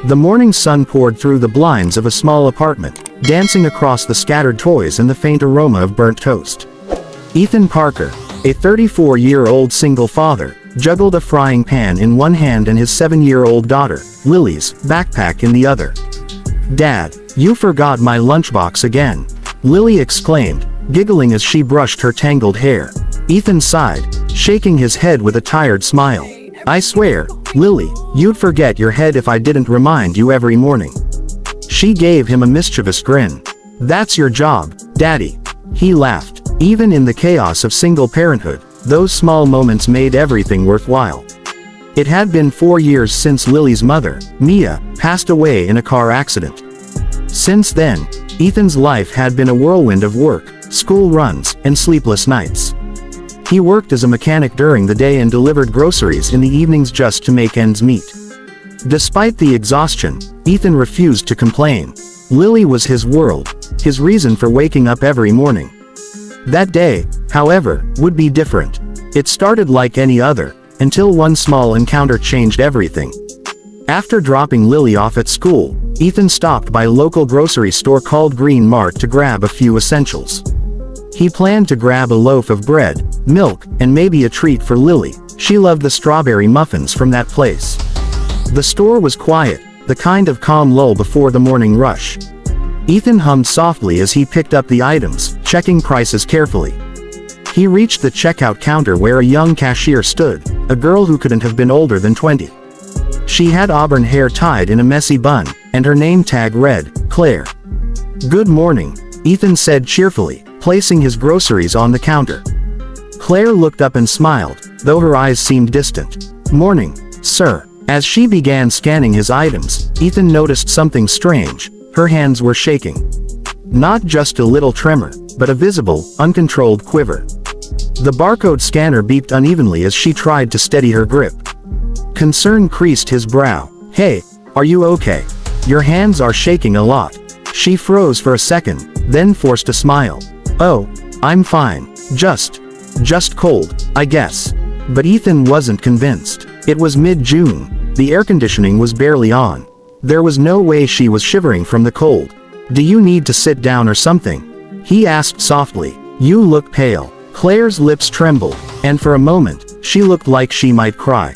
The morning sun poured through the blinds of a small apartment, dancing across the scattered toys and the faint aroma of burnt toast. Ethan Parker, a 34-year-old single father, juggled a frying pan in one hand and his 7-year-old daughter, Lily's, backpack in the other. "Dad, you forgot my lunchbox again," Lily exclaimed, giggling as she brushed her tangled hair. Ethan sighed, shaking his head with a tired smile. "I swear, Lily, you'd forget your head if I didn't remind you every morning." She gave him a mischievous grin. "That's your job, Daddy." He laughed. Even in the chaos of single parenthood, those small moments made everything worthwhile. It had been 4 years since Lily's mother, Mia, passed away in a car accident. Since then, Ethan's life had been a whirlwind of work, school runs, and sleepless nights. He worked as a mechanic during the day and delivered groceries in the evenings just to make ends meet. Despite the exhaustion, Ethan refused to complain. Lily was his world, his reason for waking up every morning. That day, however, would be different. It started like any other, until one small encounter changed everything. After dropping Lily off at school, Ethan stopped by a local grocery store called Green Mart to grab a few essentials. He planned to grab a loaf of bread, milk, and maybe a treat for Lily. She loved the strawberry muffins from that place. The store was quiet, the kind of calm lull before the morning rush. Ethan hummed softly as he picked up the items, checking prices carefully. He reached the checkout counter where a young cashier stood, a girl who couldn't have been older than 20. She had auburn hair tied in a messy bun, and her name tag read, Claire. "Good morning," Ethan said cheerfully, placing his groceries on the counter. Claire looked up and smiled, though her eyes seemed distant. "Morning, sir." As she began scanning his items, Ethan noticed something strange. Her hands were shaking. Not just a little tremor, but a visible, uncontrolled quiver. The barcode scanner beeped unevenly as she tried to steady her grip. Concern creased his brow. "Hey, are you okay? Your hands are shaking a lot." She froze for a second, then forced a smile. "Oh, I'm fine. Just cold, I guess." But Ethan wasn't convinced. It was mid-June. The air conditioning was barely on. There was no way she was shivering from the cold. "Do you need to sit down or something?" he asked softly. "You look pale." Claire's lips trembled, and for a moment, she looked like she might cry.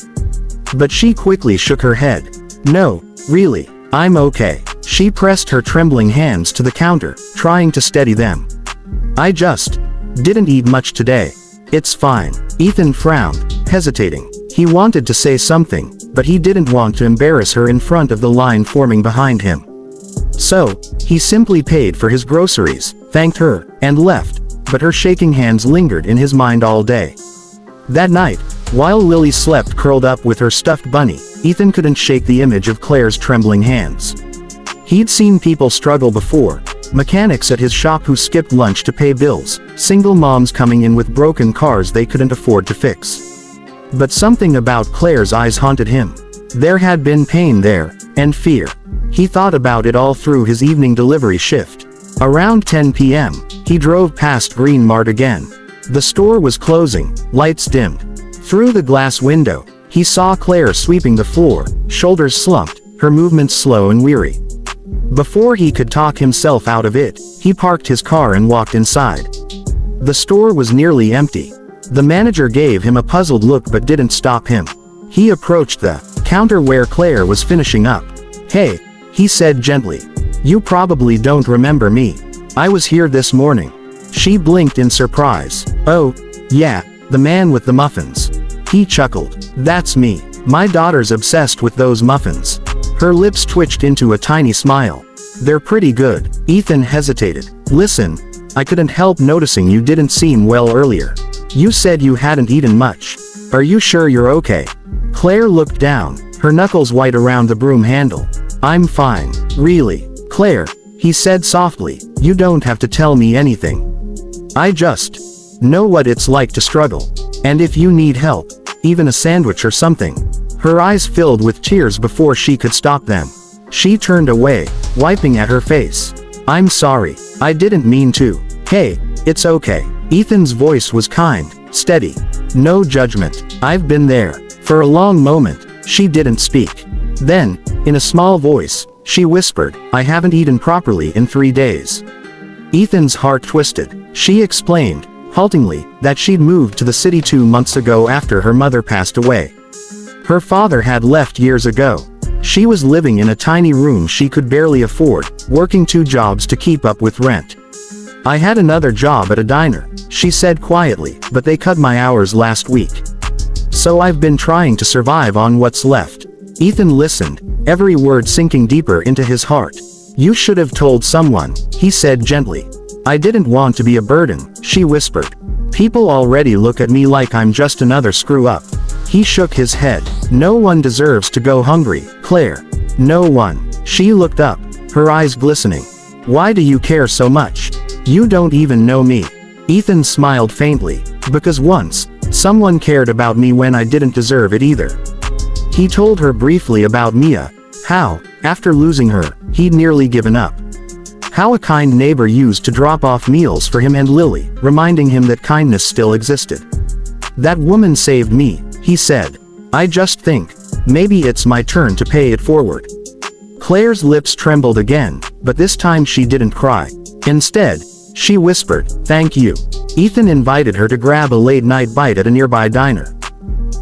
But she quickly shook her head. "No, really, I'm okay." She pressed her trembling hands to the counter, trying to steady them. "I just didn't eat much today. It's fine." Ethan frowned, hesitating. He wanted to say something, but he didn't want to embarrass her in front of the line forming behind him. So, he simply paid for his groceries, thanked her, and left, but her shaking hands lingered in his mind all day. That night, while Lily slept curled up with her stuffed bunny, Ethan couldn't shake the image of Claire's trembling hands. He'd seen people struggle before, mechanics at his shop who skipped lunch to pay bills, single moms coming in with broken cars they couldn't afford to fix. But something about Claire's eyes haunted him. There had been pain there, and fear. He thought about it all through his evening delivery shift. Around 10 p.m., he drove past Green Mart again. The store was closing, lights dimmed. Through the glass window, he saw Claire sweeping the floor, shoulders slumped, her movements slow and weary. Before he could talk himself out of it, he parked his car and walked inside. The store was nearly empty. The manager gave him a puzzled look but didn't stop him. He approached the counter where Claire was finishing up. "Hey," he said gently. "You probably don't remember me. I was here this morning." She blinked in surprise. "Oh, yeah, the man with the muffins." He chuckled. "That's me. My daughter's obsessed with those muffins." Her lips twitched into a tiny smile. "They're pretty good." Ethan hesitated. "Listen, I couldn't help noticing you didn't seem well earlier. You said you hadn't eaten much. Are you sure you're okay?" Claire looked down, her knuckles white around the broom handle. "I'm fine, really." "Claire," he said softly, "you don't have to tell me anything. I just know what it's like to struggle. And if you need help, even a sandwich or something." Her eyes filled with tears before she could stop them. She turned away, wiping at her face. "I'm sorry, I didn't mean to." "Hey, it's okay." Ethan's voice was kind, steady. No judgment. "I've been there." For a long moment, she didn't speak. Then, In a small voice, she whispered, "I haven't eaten properly in 3 days." Ethan's heart twisted. She explained, haltingly, that she'd moved to the city 2 months ago after her mother passed away. Her father had left years ago. She was living in a tiny room she could barely afford, working 2 jobs to keep up with rent. "I had another job at a diner," she said quietly, "but they cut my hours last week. So I've been trying to survive on what's left." Ethan listened, every word sinking deeper into his heart. "You should have told someone," he said gently. "I didn't want to be a burden," she whispered. "People already look at me like I'm just another screw-up." He shook his head. "No one deserves to go hungry, Claire. No one." She looked up, her eyes glistening. "Why do you care so much? You don't even know me." Ethan smiled faintly. "Because once, someone cared about me when I didn't deserve it either." He told her briefly about Mia, how, after losing her, he'd nearly given up. How a kind neighbor used to drop off meals for him and Lily, reminding him that kindness still existed. "That woman saved me," he said. "I just think, maybe it's my turn to pay it forward." Claire's lips trembled again, but this time she didn't cry. Instead, she whispered, "Thank you." Ethan invited her to grab a late-night bite at a nearby diner.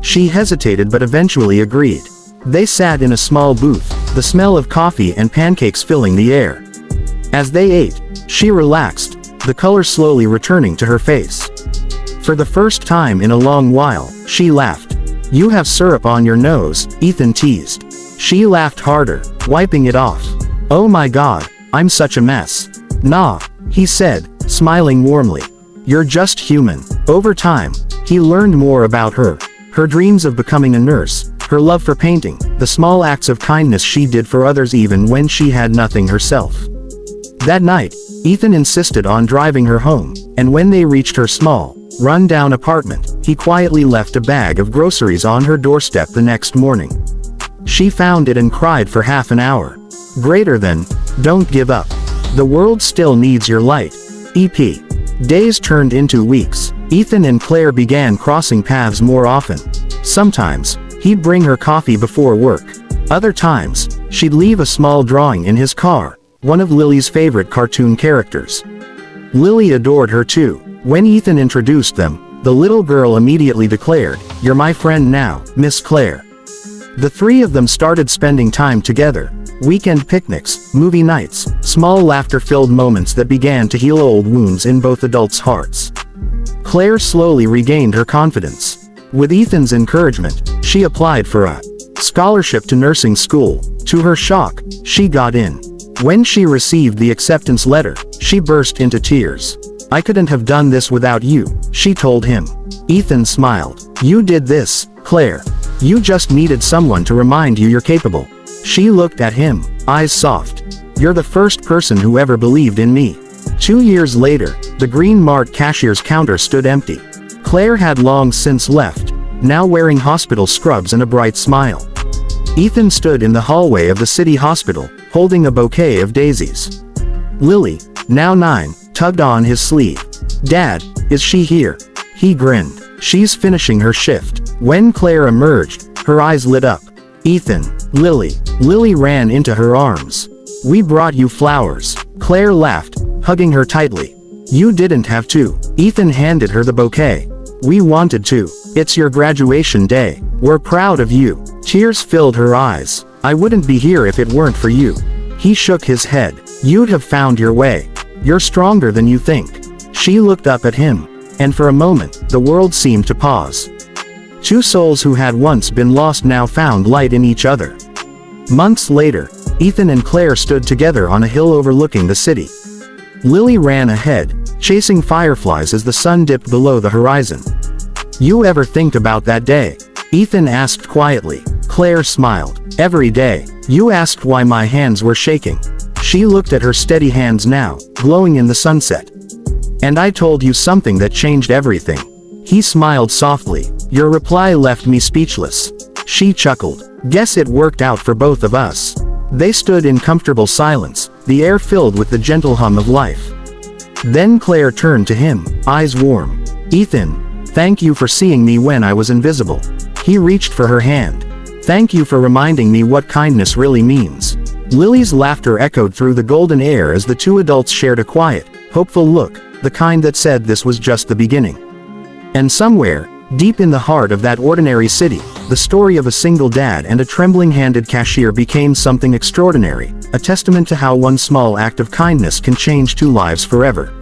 She hesitated but eventually agreed. They sat in a small booth, the smell of coffee and pancakes filling the air. As they ate, she relaxed, the color slowly returning to her face. For the first time in a long while, she laughed. "You have syrup on your nose," Ethan teased. She laughed harder, wiping it off. "Oh my god, I'm such a mess." "Nah," he said, smiling warmly. "You're just human." Over time, he learned more about her. Her dreams of becoming a nurse, her love for painting, the small acts of kindness she did for others even when she had nothing herself. That night, Ethan insisted on driving her home, and when they reached her small, run-down apartment, he quietly left a bag of groceries on her doorstep the next morning. She found it and cried for half an hour. Greater than, "Don't give up. The world still needs your light." EP. Days turned into weeks. Ethan and Claire began crossing paths more often. Sometimes, he'd bring her coffee before work. Other times, she'd leave a small drawing in his car, one of Lily's favorite cartoon characters. Lily adored her too. When Ethan introduced them, the little girl immediately declared, "You're my friend now, Miss Claire." The 3 of them started spending time together. Weekend picnics, movie nights, small laughter-filled moments that began to heal old wounds in both adults' hearts. Claire slowly regained her confidence. With Ethan's encouragement, she applied for a scholarship to nursing school. To her shock, she got in. When she received the acceptance letter, she burst into tears. "I couldn't have done this without you," she told him. Ethan smiled. "You did this, Claire. You just needed someone to remind you you're capable." She looked at him, eyes soft. "You're the first person who ever believed in me." 2 years later, the Green Mart cashier's counter stood empty. Claire had long since left, now wearing hospital scrubs and a bright smile. Ethan stood in the hallway of the city hospital, holding a bouquet of daisies. Lily, now 9, tugged on his sleeve. "Dad, is she here?" He grinned. "She's finishing her shift." When Claire emerged, her eyes lit up. "Ethan, Lily." Lily ran into her arms. "We brought you flowers." Claire laughed, hugging her tightly. "You didn't have to." Ethan handed her the bouquet. "We wanted to. It's your graduation day. We're proud of you." Tears filled her eyes. "I wouldn't be here if it weren't for you." He shook his head. "You'd have found your way. You're stronger than you think." She looked up at him, and for a moment, the world seemed to pause. 2 souls who had once been lost now found light in each other. Months later, Ethan and Claire stood together on a hill overlooking the city. Lily ran ahead, chasing fireflies as the sun dipped below the horizon. "You ever think about that day?" Ethan asked quietly. Claire smiled. "Every day. You asked why my hands were shaking." She looked at her steady hands now, glowing in the sunset. "And I told you something that changed everything." He smiled softly. "Your reply left me speechless." She chuckled. "Guess it worked out for both of us." They stood in comfortable silence, the air filled with the gentle hum of life. Then Claire turned to him, eyes warm. "Ethan, thank you for seeing me when I was invisible." He reached for her hand. Thank you for reminding me what kindness really means." Lily's laughter echoed through the golden air as the two adults shared a quiet, hopeful look, the kind that said this was just the beginning. And somewhere, deep in the heart of that ordinary city, the story of a single dad and a trembling-handed cashier became something extraordinary, a testament to how one small act of kindness can change two lives forever.